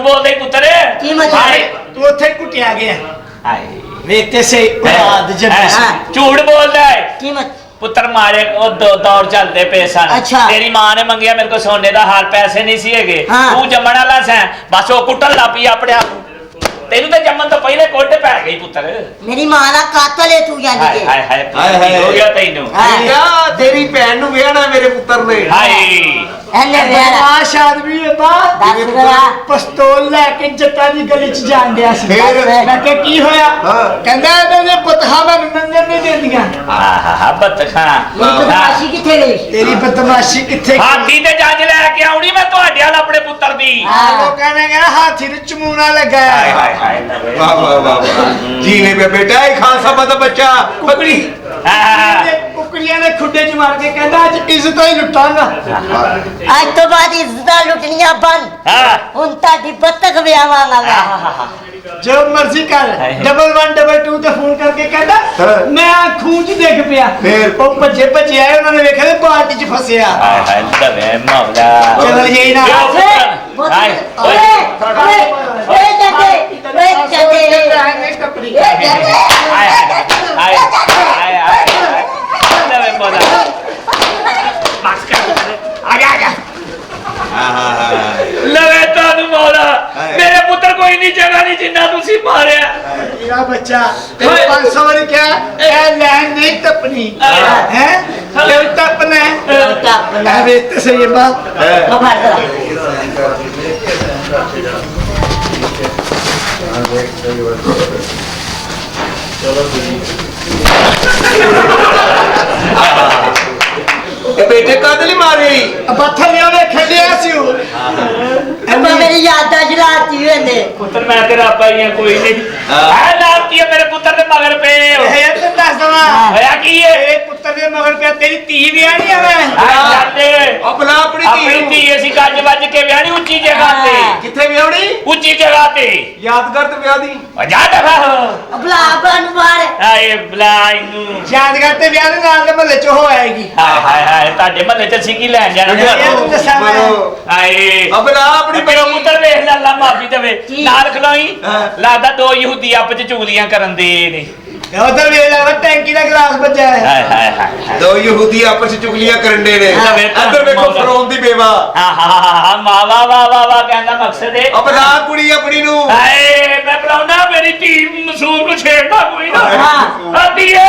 ਬੋਲਦੇ ਪੁੱਤਰ ਕੀ ਮਤਲਬ ਤੂੰ ਉੱਥੇ ਕੁੱਟਿਆ ਗਿਆ ਵੇਖ ਤੇ ਸਹੀ ਔਲਾਦ ਜੱਟ ਝੂਠ ਬੋਲਦਾ ਹੈ ਕੀ ਮਤ ਪੁੱਤਰ ਮਾਰੇ ਉਹ ਦੌਰ ਚੱਲਦੇ ਪਏ ਸਨ ਤੇਰੀ ਮਾਂ ਨੇ ਮੰਗਿਆ ਮੇਰੇ ਕੋਲ ਸੋਨੇ ਦਾ ਹਾਰ ਪੈਸੇ ਨਹੀਂ ਸੀ ਹੈਗੇ ਤੂੰ ਜੰਮਣ ਵਾਲਾ ਸੈਂ ਬਸ ਉਹ ਕੁੱਟਣ ਲੱਗ ਪਈ ਆਪਣੇ ਆਪ ਨੂੰ ਤੈਨੂੰ ਤਾਂ ਜੰਮਣ ਤੋਂ ਪਹਿਲੇ ਕੁੱਟ ਪੈ ਗਈ ਪੁੱਤਰ ਮੇਰੀ ਮਾਂ ਦਾ ਕਾਤਲ ਹੈ ਤੂੰ ਜਾਨੀ ਕਿ ਹਾਏ ਹੋ ਗਿਆ ਤੈਨੂੰ ਯਾ ਤੇਰੀ ਭੈਣ ਨੂੰ ਵਿਆਹਣਾ ਮੇਰੇ ਪੁੱਤਰ ਨੇ ਹਾਏ ਐਨੇ ਵੇਰਾ ਆਸ਼ ਆਦਮੀ ਹੈ ਪਿਸਤੌਲ ਲੈ ਕੇ ਜੱਟਾਂ ਦੀ ਗਲੀ ਚ ਜਾਣ ਡਿਆ ਸੀ ਮੈਂ ਕਿਹਾ ਕੀ ਹੋਇਆ ਕਹਿੰਦਾ ਇਹਨਾਂ ਦੇ ਬਤਖਾਂ ਮੈਨੂੰ ਨੰਗਰ ਨਹੀਂ ਦਿੰਦੀਆਂ ਆਹਾ ਬਤਖਾਂ ਬਦਮਾਸ਼ੀ ਕਿੱਥੇ ਗਈ ਤੇਰੀ ਬਦਮਾਸ਼ੀ ਕਿੱਥੇ ਹਾਥੀ ਤੇ ਜੰਜ ਲੈ ਕੇ ਆਉਣੀ ਮੈਂ ਤੁਹਾਡੇ ਨਾਲ ਆਪਣੇ ਪੁੱਤਰ ਦੀ ਉਹ ਕਹਿੰਦਾ ਹਾਥੀ ਤੇ ਚਮੂਣਾ ਲੱਗਾ ਹਾਏ ਹਾਏ ਹਾਏ ਵਾਹ ਵਾਹ ਵਾਹ ਜੀਨੇ ਬੇ ਬੇਟਾ ਇਹ ਖਾਨ ਸਾਹਿਬ ਦਾ ਬੱਚਾ ਬੱਕਰੀ ਕੁਕੜੀਆਂ ਦੇ ਖੁੱਡੇ ਚ ਮਾਰ ਕੇ ਕਹਿੰਦਾ ਅੱਜ ਇੱਜ਼ਤਾਂ ਹੀ ਲੁੱਟਾਂਗਾ ਅੱਜ ਤੋਂ ਬਾਅਦ ਇੱਜ਼ਤਾਂ ਲੁੱਟਣੀਆਂ ਬੰਦ ਹੁਣ ਤੁਹਾਡੀ ਬੱਤਖ ਵਿਆਹਾਂਗਾ ਜੋ ਮਰਜ਼ੀ ਕਰ 1122 ਤੇ ਫੋਨ ਕਰਕੇ ਕਹਿੰਦਾ ਮੈਂ ਖੂਜ ਦੇਖ ਪਿਆ ਉਹ ਭੱਜੇ ਭੱਜੇ ਆਏ ਉਹਨਾਂ ਨੇ ਵੇਖਿਆ ਤੇ ਬਾਲਟੀ ਚ ਫਸਿਆ ਹਾਏ ਹਾਏ ਦਵੇ ਮੌਲਾ ਚਲ ਜਾਈ ਨਾ ਹਾਏ ਓਏ ਓਏ ਓਏ ਜੱਟੇ ਕੱਪੜੀ ਹਾਏ ਹਾਏ ਹਾਏ ਦਵੇ ਮੌਲਾ ਮਾਸ ਕਰ ਆ ਜਾ ਲਵੇ ਤੁਹਾਨੂੰ ਮੌਲਾ ਮੇਰੇ ਪੁੱਤਰ ਕੋਈ ਨਹੀਂ ਜਗ੍ਹਾ ਨਹੀਂ ਜਿੰਨਾ ਤੁਸੀਂ ਮਾਰਿਆ ਮੇਰਾ ਬੱਚਾ 500 ਵਾਲੀ ਕਿਹਾ ਇਹ ਲੈਣ ਨਹੀਂ ਟੱਪਣੀ ਹੈ ਇਹ ਟੱਪਣਾ ਹੈ ਵੇ ਤੇ ਸਹੀ ਬਾ बेटे कादली मारी पत्थर ने उन्हें खेलिया सी अम्मा मेरी यादां जलाती हुए ने पुत्र मैं तेरा भाई है कोई नहीं है लाती है मेरे पुत्र दे मगर पे ये तो दस दवा होया की है ए पुत्र दे मगर पे तेरी धी वियाहनी है मैं जाते अपना अपनी धी ਅਸੀਂ ਗੱਜ ਵੱਜ ਕੇ ਵਿਆਹਣੀ ਉੱਚੀ ਜਗ੍ਹਾ ਤੇ ਕਿੱਥੇ ਵਿਆਹਣੀ ਉੱਚੀ ਜਗ੍ਹਾ ਤੇ ਯਾਦਗਾਰ ਤੇ ਵਿਆਹ ਦੀ ਜਾ ਦਫਾ ਬਲਾ ਬਨ ਮਾਰ ਆਏ ਬਲਾਈ ਨੂੰ ਯਾਦਗਾਰ ਤੇ ਵਿਆਹ ਦੇ ਨਾਲ ਦੇ ਮਹੱਲੇ ਚ ਹੋ ਆਏਗੀ ਹਾਏ ਹਾਏ ਹਾਏ ਤੁਹਾਡੇ ਮਹੱਲੇ ਚ ਅਸੀਂ ਕੀ ਲੈਣ ਜਾਣਾ ਆਏ ਅਬਲਾ ਆਪਣੀ ਮੇਰੇ ਪੁੱਤਰ ਵੇਖ ਲੈ ਅੱਲਾ ਮਾਫੀ ਦੇਵੇ ਨਾਲ ਖਲੋਈ ਲੱਗਦਾ ਦੋ ਯਹੂਦੀ ਆਪਸ ਚ ਚੁਗਲੀਆਂ ਕਰਨ ਦੇ ਨੇ ਉਧਰ ਵੇਖ ਲੈ ਟੈਂਕੀ ਦਾ ਗਲਾਸ ਵੱਜਾ ਹੈ ਹਾਏ ਹਾਏ ਹਾਏ ਦੋ ਯਹੂਦੀ ਆਪਸ ਚ ਚੁਗਲੀਆਂ ਕਰਨ ਦੇ ਨੇ ਇੱਧਰ ਵੇਖੋ ਫਰੌਨ ਦੀ ਬੇਵਾ ਹਾਂ ਵਾ ਵਾ ਵਾ ਵਾ ਵਾ ਕਹਿੰਦਾ ਮਕਸਦ ਹੈ ਅਬਲਾ ਕੁੜੀ ਆਪਣੀ ਨੂੰ ਹਾਏ ਮੈਂ ਬੁਲਾਉਣਾ ਮੇਰੀ ਧੀ ਮਸੂਮ ਨੂੰ ਛੇੜਨਾ ਕੋਈ ਨਾ ਆਦੀਏ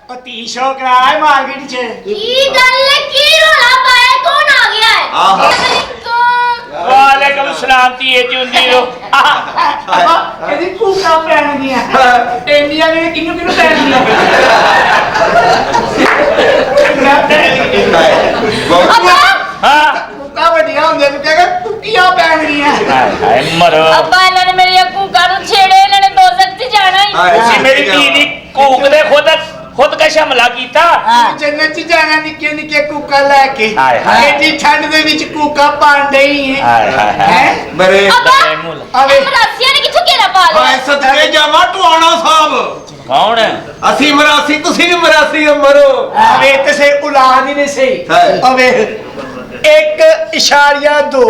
ਪਤੀ ਸ਼ੌਕ ਰਾਏ ਮਾਰਕੀਟ ਚ ਕੀ ਗੱਲ ਹੈ ਕੀ ਰੋਲਾ ਪਾਇਆ ਕੌਣ ਆ ਗਿਆ ਹੈ ਵਾਲੇਕੁਮ ਸਲਾਮ ਧੀਏ ਜਿਉਂਦੀ ਰੋ ਇਹਦੀ ਭੂਖਾ ਪੈਣ ਦੀਆਂ ਇੰਡੀਆ ਨੇ ਕਿੰਨੂੰ ਕਿੰਨੂੰ ਪੈਣ ਦੀਆਂ ਹਾਂ ਭੂਖਾ ਵੱਡੀਆਂ ਹੁੰਦੀਆਂ ਨੂੰ ਕਹੇਗਾ ਟੁੱਟੀਆਂ ਪੈਣ ਦੀਆਂ ਹਾਏ ਮਰੋ ਅੱਬਾ ਇਹਨਾਂ ਨੇ ਮੇਰੀ ਕੂਕਾਂ ਨੂੰ ਛੇੜੇ ਇਹਨਾਂ ਨੇ ਦੋਜ਼ਖ 'ਚ ਜਾਣਾ ਹੀ ਤੁਸੀਂ ਮੇਰੀ ਧੀ ਦੀ ਕੂਕ ਦੇ ਖੁਦ ਕਸ਼ ਹਮਲਾ ਕੀਤਾ ਜੰਨਤ ਚ ਜਾਣਾ ਨਿੱਕੇ ਨਿੱਕੇ ਕੂਕਾ ਲੈ ਕੇ ਹਾਏ ਹਾਏ ਐਡੀ ਠੰਡ ਦੇ ਵਿੱਚ ਕੂਕਾ ਪਾਣ ਡਈ ਹੈ ਹਾਏ ਹਾਏ ਹੈ ਮਰੇ ਅੱਬਾ ਆਵੇ ਮਰਾਸੀਆਂ ਨੇ ਕਿੱਥੋਂ ਘੇਰਾ ਪਾ ਲਿਆ ਹਾਏ ਸਦਕੇ ਜਾਵਾ ਟੁਆਣਾ ਸਾਹਿਬ ਕੌਣ ਅਸੀਂ ਮਰਾਸੀ ਤੁਸੀਂ ਵੀ ਮਰਾਸੀ ਹੋ ਮਰੋ ਆਵੇ ਤੇ ਸੇ ਔਲਾਦ ਹੀ ਨਹੀਂ ਸਹੀ ਆਵੇ 1.2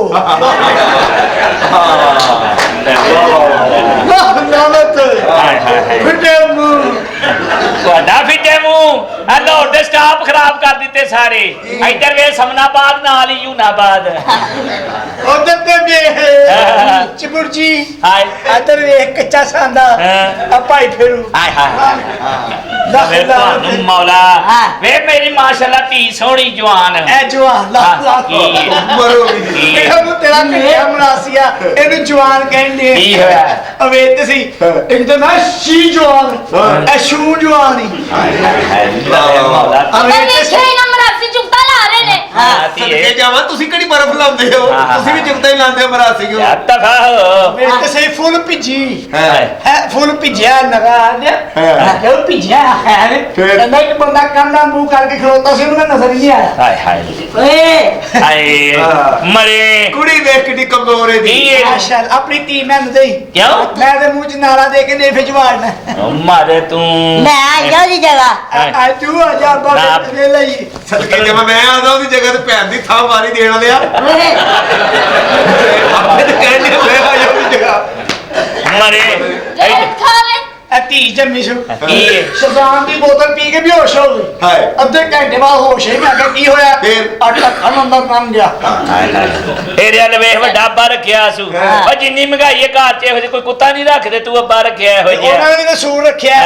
ਲਾਨਤ ਹਾਏ ਹਾਏ ਫਿੱਟੇ ਮੂੰਹ ਤੁਹਾਡਾ ਫਿੱਟੇ ਮੂੰਹ ਹਲੋ ਦੇ ਸਟਾਫ ਖਰਾਬ ਕਰ ਦਿੱਤੇ ਸਾਰੇ ਇੱਧਰ ਵੇ ਸਮਨਾਬਾਦ ਨਾਲ ਹੀ ਯੂਨਾਬਾਦ ਉਧਰ ਤੇ ਵੇਖ ਚਿਬੁਰਜੀ ਹਾਏ ਇੱਧਰ ਵੇਖ ਕੱਚਾ ਸਾਂਦਾ ਆ ਭਾਈ ਫੇਰੂ ਹਾਏ ਹਾਏ ਵੇ ਤੁਹਾਨੂੰ ਮੌਲਾ ਵੇ ਮੇਰੀ ਮਾਸ਼ਾਅੱਲਾ ਧੀ ਸੋਹਣੀ ਜਵਾਨ ਐ ਜਵਾਨ ਲਾ ਮਰੋ ਇਹਨੂੰ ਤੇਰਾ ਕਿਹੜਾ ਮਰਾਸੀਆ ਇਹਨੂੰ ਜਵਾਨ ਕਹਿੰਦੇ ਕੀ ਹੋਇਆ ਅਵੇ ਤੇ ਸੀ ਇੱਕ ਤਾਂ ਨਾ ਸ਼ੀ ਜਵਾਨ ਐ ਸ਼ੂ ਜਵਾਨ ਹੀ ਮੌਲਾ ਅਵੇ ਤੇ ਦੇਖੇ ਇਹਨਾਂ ਮਰਾਸੀ ਚੁਗਤਾ ਲਾ ਰਹੇ ਨੇ ਸਦਕੇ ਜਾਵਾ ਤੁਸੀਂ ਕਿਹੜੀ ਬਰਫ਼ ਲਾਉਂਦੇ ਹੋ ਤੁਸੀਂ ਵੀ ਜੁਗਤਾ ਹੀ ਲਾਉਂਦੇ ਹੋ ਮਰਾਸੀ ਹੋ ਤਫਾ ਵੇ ਤੇ ਸਹੀ ਫੁੱਲ ਭਿੱਜੀ ਹੈ ਫੁੱਲ ਭਿੱਜਿਆ ਨਗਾ ਆ ਜੋ ਭਿੱਜਿਆ ਹੈ ਕਹਿੰਦਾ ਇੱਕ ਬੰਦਾ ਕੰਦਾ ਮੂੰਹ ਕਰਕੇ ਖਲੋਤਾ ਸੀ ਉਹਨੂੰ ਨਜ਼ਰ ਨਹੀਂ ਆਇਆ ਹਾਏ ਹਾਏ ਓਏ ਹਾਏ ਮਰੇ ਕੁੜੀ ਵੇਖ ਕਿੱਡੀ ਕਮਜ਼ੋਰ ਹੈ ਦੀ ਮਾਸ਼ਾਅੱਲਾ ਆਪਣੀ ਧੀ ਮੈਨੂੰ ਦੇਈ ਕਿਉਂ ਮੈਂ ਤੇ ਮੂੰਹ ਚ ਨਾਲਾ ਦੇ ਕੇ ਨੇ ਫਿਜਵਾੜਨਾ ਮਾਰੇ ਤੂੰ ਮੈਂ ਆਇਆ ਦੀ ਜਗ੍ਹਾ ਆ ਤੂੰ ਆ ਜਾ ਬਾਬੇ ਲੈ ਲਈ ਸਦਕੇ ਜਾਵਾ ਮੈਂ ਆਦਾ ਉਹਦੀ ਜਗ੍ਹਾ ਤੇ ਭੈਣ ਦੀ ਥਾਂ ਮਾਰੀ ਦੇਣ ਵਾਲਿਆ ਓਏ ਆਪਣੇ ਤੇ ਕਹਿੰਦੇ ਲੈ ਆ ਜਾ ਮਾਰੇ ਖਾਵੇ ਧੀ ਜੰਮੀ ਸੀ ਕੀ ਸ਼ਜ਼ਾਨ ਦੀ ਬੋਤਲ ਪੀ ਕੇ ਬੇਹੋਸ਼ ਹੋ ਗਈ ਹਾਏ ਅੱਧੇ ਘੰਟੇ ਬਾਅਦ ਹੋਸ਼ ਹੀ ਮੈਂ ਕਿਹਾ ਕੀ ਹੋਇਆ ਫਿਰ? ਆਟਾ ਖਾਣ ਅੰਦਰ ਨੰਗ ਗਿਆ ਤੇਰੇ ਵੱਲ ਵੇਖ ਵੱਡਾ ਅੱਬਾ ਰੱਖਿਆ ਸੂ ਓ ਜਿੰਨੀ ਮਹਿੰਗਾਈ ਹੈ ਘਰ 'ਚ ਇਹੋ ਜਿਹਾ ਕੋਈ ਕੁੱਤਾ ਨਹੀਂ ਰੱਖਦੇ ਤੂੰ ਅੱਬਾ ਰੱਖਿਆ ਇਹੋ ਜਿਹਾ ਉਹਨਾਂ ਨੇ ਕਸੂਰ ਰੱਖਿਆ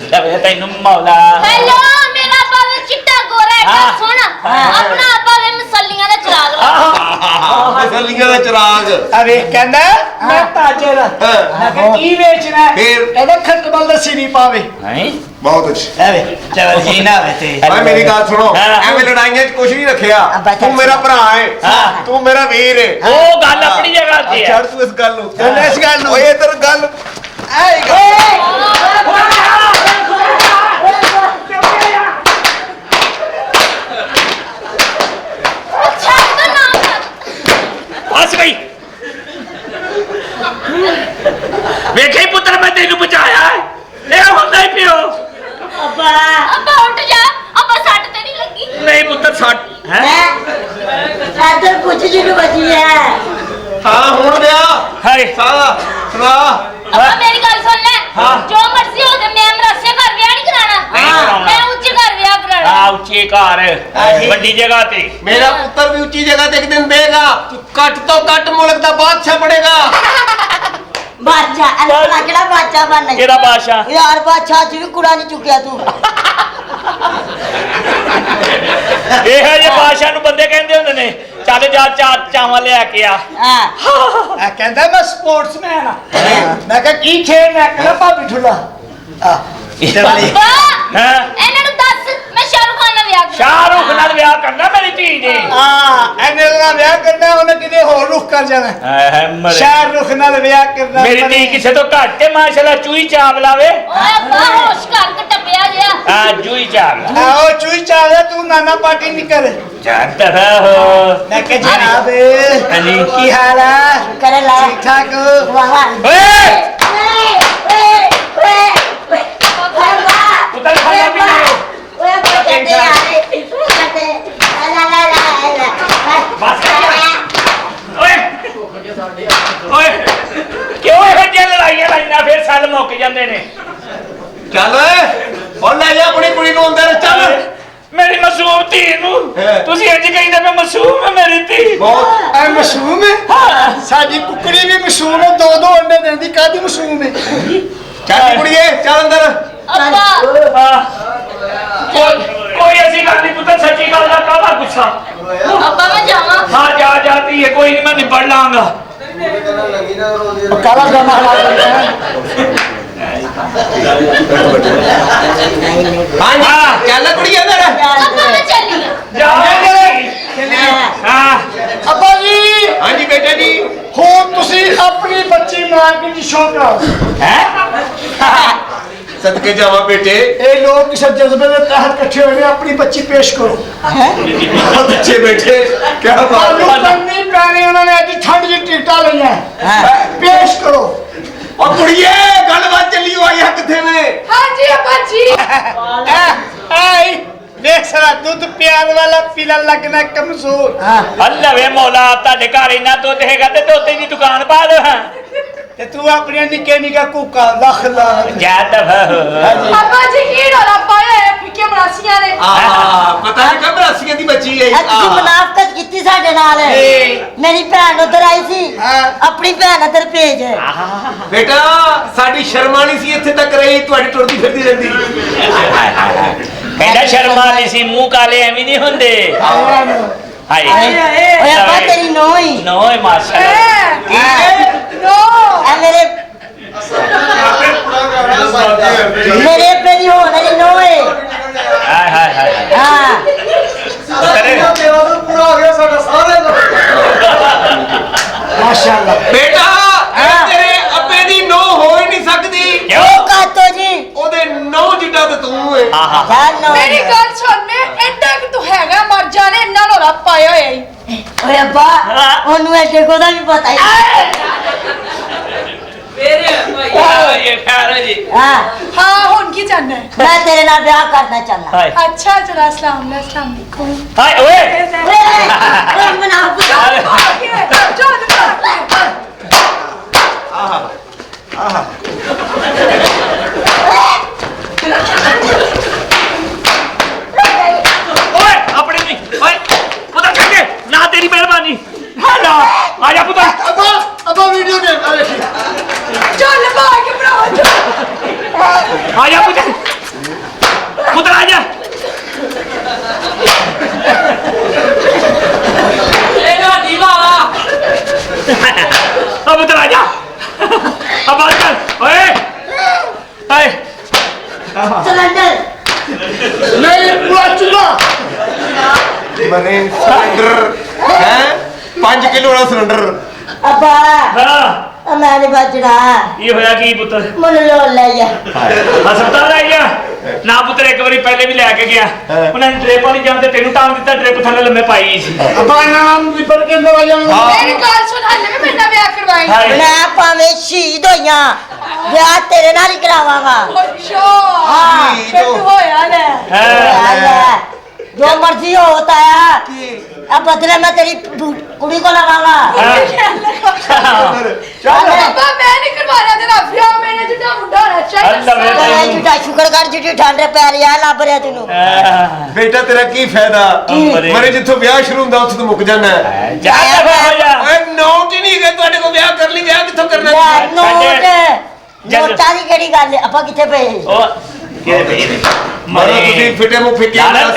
ਲੈ ਤੈਨੂੰ ਮੌਲਾ ਹੈਲੋ ਮੇਰਾ ਬਾਵੇ ਚਿੱਟਾ ਗੋਰਾ ਐਡਾ ਸੋਹਣਾ ਆਪਣਾ ਬਾਵੇ ਮਸਲੀਆਂ ਦਾ ਚਿਰਾਗ ਲਾ ਮਸਲੀਆਂ ਦਾ ਚਿਰਾਗ ਅਰੇ ਕਹਿੰਦਾ ਮੈਂ ਤਾਜਰ ਮੈਂ ਕਿਹਾ ਕੀ ਵੇਚਣਾ ਫਿਰ? ਕਹਿੰਦਾ ਖਟਬਲ ਦਾ ਸਿਰੀ ਪਾਵੇ ਹੈ ਬਹੁਤ ਅੱਛਾ ਐਵੇਂ ਚਲ ਜੀ ਨਾ ਵੇ ਤੇ ਭਾਈ ਮੇਰੀ ਗੱਲ ਸੁਣੋ ਹਾਂ। ਐਵੇਂ ਲੜਾਈਆਂ 'ਚ ਕੁਝ ਨਹੀਂ ਰੱਖਿਆ ਅੱਬਾ ਤੂੰ ਮੇਰਾ ਭਰਾ ਹੈ ਹਾਂ। ਤੂੰ ਮੇਰਾ ਵੀਰ ਹੈ ਉਹ ਗੱਲ ਆਪਣੀ ਜਗ੍ਹਾ ਤੇ ਹੈ ਛੱਡ ਤੂੰ ਇਸ ਗੱਲ ਨੂੰ ਚੱਲ ਇਸ ਗੱਲ ਨੂੰ। ਓਏ ਇਧਰ ਗੱਲ ਛੱਡ ਦੋ ਨਾ ਬਸ ਬਈ ਵੇਖੇ ਪੁੱਤਰ ਮੈਂ ਤੈਨੂੰ ਬਚਾਇਆ ਹੈ ਇਹ ਹੁੰਦਾ ਹੀ ਪਿਓ ਅੱਬਾ ਅੱਬਾ ਉੱਠ ਜਾ ਅੱਬਾ ਸੱਟ ਤੇ ਨਹੀਂ ਲੱਗੀ ਨਹੀਂ ਪੁੱਤਰ ਸੱਟ ਹੈ ਸਾਦਰ ਕੁਝ ਜਿਹਨੂੰ ਬਚੀ ਹੈ ਹਾਂ ਹੁਣ ਵਿਆਹ ਹਾਏ ਸਾਰਾ ਸੁਣਾ ਅੱਬਾ ਮੇਰੀ ਗੱਲ ਸੁਣ ਲੈ ਹਾਂ। ਜੋ ਮਰਜ਼ੀ ਹੋ ਜਾਏ ਮੈਂ ਮਰਾਸੇ ਘਰ ਵਿਆਹ ਨਹੀਂ ਕਰਾਣਾ ਨਹੀਂ ਕਰਾਉਣਾ। ਮੈਂ ਉੱਚੇ ਘਰ ਵਿਆਹ ਕਰਾਣਾ ਆ ਉੱਚੀ ਘਰ ਵੱਡੀ ਜਗ੍ਹਾ ਤੇ ਮੇਰਾ ਪੁੱਤਰ ਵੀ ਉੱਚੀ ਜਗ੍ਹਾ ਤੇ ਇੱਕ ਦਿਨ ਦੇਗਾ ਘੱਟ ਤੋਂ ਘੱਟ ਮੁਲਕ ਦਾ ਬਾਦਸ਼ਾਹ ਬਣੇਗਾ ਬਾਦਸ਼ਾਹ ਅੱਲਾ ਕਿਹੜਾ ਬਾਦਸ਼ਾਹ ਬਣਨਾ ਕਿਹੜਾ ਬਾਦਸ਼ਾਹ ਯਾਰ ਬਾਦਸ਼ਾਹ ਜੀ ਵੀ ਕੁੜਾ ਨਹੀਂ ਚੁੱਕਿਆ ਤੂੰ ਇਹੋ ਜਿਹੇ ਬਾਦਸ਼ਾਹ ਨੂੰ ਬੰਦੇ ਕਹਿੰਦੇ ਹੁੰਦੇ ਨੇ ਚੱਲ ਜਾ ਚਾਵਾਂ ਲਿਆ ਕੇ ਆ ਹਾਂ ਆ ਕਹਿੰਦਾ ਮੈਂ ਸਪੋਰਟਸਮੈਨ ਆ ਮੈਂ ਕਿਹਾ ਕੀ ਖੇਡਣਾ ਕਹਿੰਦਾ ਭਾਬੀ ਠੁੱਲਾ ਆ ਚੱਲ ਅੱਬਾ ਹੈ ਇਹਨਾਂ ਨੂੰ ਦੱਸ ਮੈਂ ਸ਼ਾਹਰੁਖ ਖਾਨ ਨਾਲ ਵਿਆਹ ਕਰਾਂ ਸ਼ਾਹਰੁਖ ਨਾਲ ਵਿਆਹ ਕਰਨਾ ਮੇਰੀ ਧੀ ਨੇ ਆ ਇਹਨੇ ਨਾਲ ਵਿਆਹ ਕਰਨਾ ਉਹਨੇ ਕਿਤੇ ਹੋਰ ਰੁਖ ਕਰ ਜਾਣਾ ਹੈ ਮਰੇ ਸ਼ਾਹਰੁਖ ਨਾਲ ਵਿਆਹ ਕਰਨਾ ਮੇਰੀ ਧੀ ਕਿਸੇ ਤੋਂ ਘੱਟ ਤੇ ਮਾਸ਼ਾਅੱਲਾ ਚੂਈ ਚਾਵ ਲਾਵੇ ਓਏ ਅੱਬਾ ਹੋਸ਼ ਕਰ ਕੇ ਟੱਪਿਆ ਜਿਆ ਆ ਚੂਈ ਚਾਵ ਲਾ ਆਓ ਚੂਈ ਚਾਹਦਾ ਤੂੰ ਨਾਨਾ ਪਾਰਟੀ ਨਹੀਂ ਕਰ ਜਾਨਤਾ ਹੋ ਮੈਂ ਕਿ ਜਨਾਬ ਹਾਂਜੀ। ਕੀ ਹਾਲ ਹੈ ਕਰ ਲਾ ਠੀਕ ਠਾਕ ਵਾਹ ਵਾਹ ਓਏ ਓਏ ਪੁੱਤਰ ਖਾਣਾ ਵੀ ਨਹੀਂ ਓਏ ਬੱਚੇ ਆ ਰਹੇ ਬੱਚੇ ਲਾ ਲਾ ਲਾ ਬਸ ਓਏ ਓਏ ਕਿਉਂ ਇਹੋ ਜਿਹੀ ਲੜਾਈਆਂ ਲਾਈਆਂ ਫਿਰ ਸਾਲ ਮੁੱਕ ਜਾਂਦੇ ਨੇ ਚੱਲ ਓਏ ਉਹ ਲੈ ਜਾ ਆਪਣੀ ਕੁੜੀ ਨੂੰ ਅੰਦਰ ਚੱਲ ਮੇਰੀ ਮਾਸੂਮ ਧੀ ਨੂੰ ਤੁਸੀਂ ਇੰਜ ਕਹਿੰਦੇ ਮੈਂ ਮਾਸੂਮ ਹੈ ਮੇਰੀ ਧੀ ਬਹੁਤ ਐ ਮਸ਼ਹੂਮ ਹੈ ਸਾਡੀ ਕੁਕੜੀ ਵੀ ਮਸ਼ਹੂਮ ਹੈ ਦੋ ਦੋ ਅੰਡੇ ਦਿੰਦੀ ਕਾਦੀ ਮਸ਼ਹੂਮ ਹੈ ਚੱਲ ਕੁੜੀਏ ਚੱਲ ਅੰਦਰ ਅੱਬਾ ਕੋਈ ਐਸੀ ਗੱਲ ਨਹੀਂ ਪੁੱਤਰ ਸੱਚੀ ਗੱਲ ਦਾ ਕਾਹਦਾ ਗੁੱਸਾ ਅੱਬਾ ਮੈਂ ਜਾਵਾਂ ਹਾਂ ਜਾ ਜਾਤੀ ਹੈ ਕੋਈ ਨਹੀਂ ਮੈਂ ਨਿਬੜ ਲਾਂਗਾ ਕਾਲਾ ਜਾਮਾ ਹਲਾ ਕਰਦਾ ਹਾਂ ਚੱਲ ਕੁੜੀਏ ਅੰਦਰ ਅੱਬਾ ਮੈਂ ਚੱਲੀ ਆ ਹਾਂ ਅੱਬਾ ਜੀ ਹਾਂਜੀ ਬੇਟੇ ਜੀ ਹੁਣ ਤੁਸੀਂ ਆਪਣੀ ਬੱਚੀ ਮਾਰਕੀਟ ਚ ਸ਼ੋਅ ਕਰੋ ਹੈ ਸਦਕੇ ਜਾਵਾਂ ਬੇਟੇ ਇਹ ਲੋਕ ਕਿਸੇ ਜਜ਼ਬੇ ਦੇ ਤਹਿਤ ਇਕੱਠੇ ਹੋਏ ਨੇ ਆਪਣੀ ਬੱਚੀ ਪੇਸ਼ ਕਰੋ ਬਹੁਤ ਅੱਛੇ ਬੇਟੇ ਕੀ ਬਾਤ ਤੁਹਾਨੂੰ ਹੈ ਕਰਨੀ ਪੈਣੀ ਉਹਨਾਂ ਨੇ ਅੱਜ ਠੰਡ ਦੀ ਟਿਕਟਾਂ ਲਈਆਂ ਪੇਸ਼ ਕਰੋ ਉਹ ਕੁੜੀਏ ਗੱਲਬਾਤ ਚੱਲੀ ਹੋਈ ਹੈ ਕਿੱਥੇ ਨੇ ਹਾਂਜੀ ਅੱਬਾ ਜੀ ਆਈ ਵੇਖ ਸਾਰਾ ਦੁੱਧ ਪਿਆਰ ਵਾਲਾ ਪੀਲਾ ਲੱਗਣਾ ਕਮਜ਼ੋਰ ਅੱਲਾ ਵੇ ਮੌਲਾ ਤੁਹਾਡੇ ਘਰ ਇੰਨਾ ਦੁੱਧ ਹੈਗਾ ਤੇ ਦੁੱਧ ਦੀ ਦੁਕਾਨ ਪਾ ਦੋ ਹਾਂ ਤੇ ਤੂੰ ਆਪਣੀਆਂ ਨਿੱਕੇ ਨਿੱਕਾ ਕੂਕਾ ਲੱਖ ਲਾ ਜਾ ਦਫਾ ਹੋ ਅੱਬਾ ਜੀ ਕੀ ਰੋਲਾ ਪਾਇਆ ਹੈ ਫਿੱਕੇ ਮਰਾਸੀਆਂ ਨੇ ਪਤਾ ਨਹੀਂ ਕਬ ਰਾਸੀਆਂ ਦੀ ਬੱਚੀ ਹੈ ਅੱਜ ਤੁਸੀਂ ਮੁਨਾਫਕਤ ਕੀਤੀ ਸਾਡੇ ਨਾਲ ਮੇਰੀ ਭੈਣ ਉਧਰ ਆਈ ਸੀ ਆਪਣੀ ਭੈਣ ਉਧਰ ਭੇਜ ਬੇਟਾ ਸਾਡੀ ਸ਼ਰਮਾਣੀ ਸੀ ਇੱਥੇ ਤੱਕ ਰਹੀ ਤੁਹਾਡੀ ਟੁਰਦੀ ਫਿਰਦੀ ਰਹਿੰਦੀ ਕਹਿੰਦਾ ਸ਼ਰਮ ਆਲੀ ਸੀ ਮੂੰਹ ਕਾਲੇ ਐਵੇਂ ਨਹੀਂ ਹੁੰਦੇ ਹਾਏ ਓਏ ਅੱਬਾ ਤੇਰੀ ਨੋਈ ਨੋਏ ਮਾਸ਼ਾਅੱਲਾ ਆ ਮੇਰੇ ਪੇਰੀ ਹੋਣ ਵਾਲੀ ਨੋਏ ਹਾਏ ਹਾਏ ਹਾਏ ਹਾਂ ਕਰੇ ਪੂਰਾ ਹੋ ਗਿਆ ਸਾਡਾ ਸਾਰੇ ਮਾਸ਼ਾਅੱਲਾ ਬੇਟਾ ਇਹ ਤੇਰੇ ਅੱਬੇ ਦੀ ਨੋ ਹੋ ਹੀ ਨਹੀਂ ਸਕਦੀ ਕਿਉਂ ਕਾਤੋ ਜੀ ਉਹਦੇ ਨੋ ਜਿੱਡਾ ਤੇ ਤੂੰ ਹੈ ਆਹਾ ਜਾਨੋ ਮੇਰੀ ਗੱਲ ਸੁਣ ਮੈਂ ਐਡਾ ਕਿ ਤੂੰ ਹੈਗਾ ਮਰ ਜਾਣੇ ਇੰਨਾ ਰੋਲਾ ਪਾਇਆ ਹੋਇਆ ਈ ਓਏ ਅੱਬਾ ਉਹਨੂੰ ਐਡੇ ਕੋ ਦਾ ਵੀ ਪਤਾ ਹੀ ਇਹ ਖੈਰ ਹੈ ਜੀ ਹਾਂ ਹਾਂ ਹੁਣ ਕੀ ਚਾਹੁੰਦਾ ਹੈ? ਮੈਂ ਤੇਰੇ ਨਾਲ ਵਿਆਹ ਕਰਨਾ ਚਾਹੁੰਦਾ ਹਾਏ ਅੱਛਾ ਚਲਾ ਅਸਲਾਮ ਅਲੈਕੁਮ ਹਾਏ ਓਏ ਓਏ ਮੁਨਾਫਕ ਆ ਗਿਆ ਜੋ ਆ ਜਾ ਪੁੱਤ ਅੱਬਾ ਵੀਡੀਓ ਦੇਖ ਆ ਵੇਖੀ ਚੱਲ ਭਾਗ ਭਰਾ ਚੱਲ ਆ ਜਾ ਪੁੱਤ ਪੁੱਤ ਆ ਜਾ ਇਹਦਾ ਦੀਵਾ ਆ ਪੁੱਤ ਆ ਜਾ ਆ ਬਾਤ ਕਰ ਓਏ ਹਾਏ ਸਿਲੰਡਰ ਨਹੀਂ ਪੂਰਾ ਚੁੱਲਾ ਮਨੇ ਸਿਲੰਡਰ ਹੈ 5 ਕਿਲੋ ਵਾਲਾ ਸਿਲੰਡਰ ਅੱਬਾ ਹਾਂ ਮੈਂ ਨਹੀਂ ਬਚਣਾ ਇਹ ਹੋਇਆ ਕੀ ਪੁੱਤ ਮੈਨੂੰ ਲੋੜ ਲੈ ਜਾ ਹਸਪਤਾਲ ਆ ਗਿਆ ਨਾ ਪੁੱਤਰ ਇੱਕ ਵਾਰੀ ਪਹਿਲੇ ਵੀ ਲੈ ਕੇ ਗਿਆ ਉਹਨਾਂ ਨੇ ਡ੍ਰਿਪ ਵਾਲੀ ਜਾਂਦੇ ਤੈਨੂੰ ਟਾਂਗ ਦਿੱਤਾ ਡ੍ਰਿਪ ਥੱਲੇ ਲੰਮੇ ਪਾਈ ਸੀ ਅੱਬਾ ਨਾਮ ਦੀ ਪਰ ਕੇ ਅੰਦਰ ਆ ਜਾਣਾ ਮੇਰੀ ਗੱਲ ਸੁਣ ਹੱਲੇ ਵੀ ਮੇਰੇ ਨਾਲ ਵਿਆਹ ਕਰਵਾਈ ਹਾਏ ਮੈਂ ਭਾਵੇਂ ਸ਼ਹੀਦ ਹੋਈਆਂ ਵਿਆਹ ਤੇਰੇ ਨਾਲ ਹੀ ਕਰਾਵਾਂਗਾ ਅੱਛਾ ਹਾਂ ਫਿਰ ਤੂੰ ਹੋਇਆ ਲੈ ਹਾਂ जो मर्जी हो होता है अब बदले में तेरी कुड़ी को लगाऊंगा ਬਾਬਾ ਮੈਂ ਨਹੀਂ ਕਰਵਾਣਾ ਤੇਰਾ ਵਿਆਹ ਮੇਰੇ ਜਿਹਾ ਮੁੰਡਾ ਹੋਣਾ ਚਾਹੀਦਾ झूठा शुक्र कर झूठी ठंडे पैर यार लब रहा तेनू ਬੇਟਾ ਤੇਰਾ ਕੀ ਫਾਇਦਾ ਮਰੇ। ਮਰੇ ਜਿੱਥੋਂ ਵਿਆਹ ਸ਼ੁਰੂ ਹੁੰਦਾ ਉੱਥੇ ਤੋਂ ਮੁੱਕ ਜਾਣਾ ਜਾ ਦਫਾ ਹੋ ਜਾ ਓਏ ਨੋਟ ਹੀ ਨਹੀਂ ਹੈ ਤੁਹਾਡੇ ਕੋਲ ਵਿਆਹ ਕਰ ਲਈ ਵਿਆਹ ਕਿੱਥੋਂ ਕਰਨਾ यार नोट जल- नोटा की केड़ी गल है अपा किथे पे ਉਹ ਕਿਹੜੇ ਪਈ ਮਰੋ ਤੁਸੀਂ ਫਿੱਟੇ ਮੂੰਹ ਫਿੱਕੇ ਯਾਰ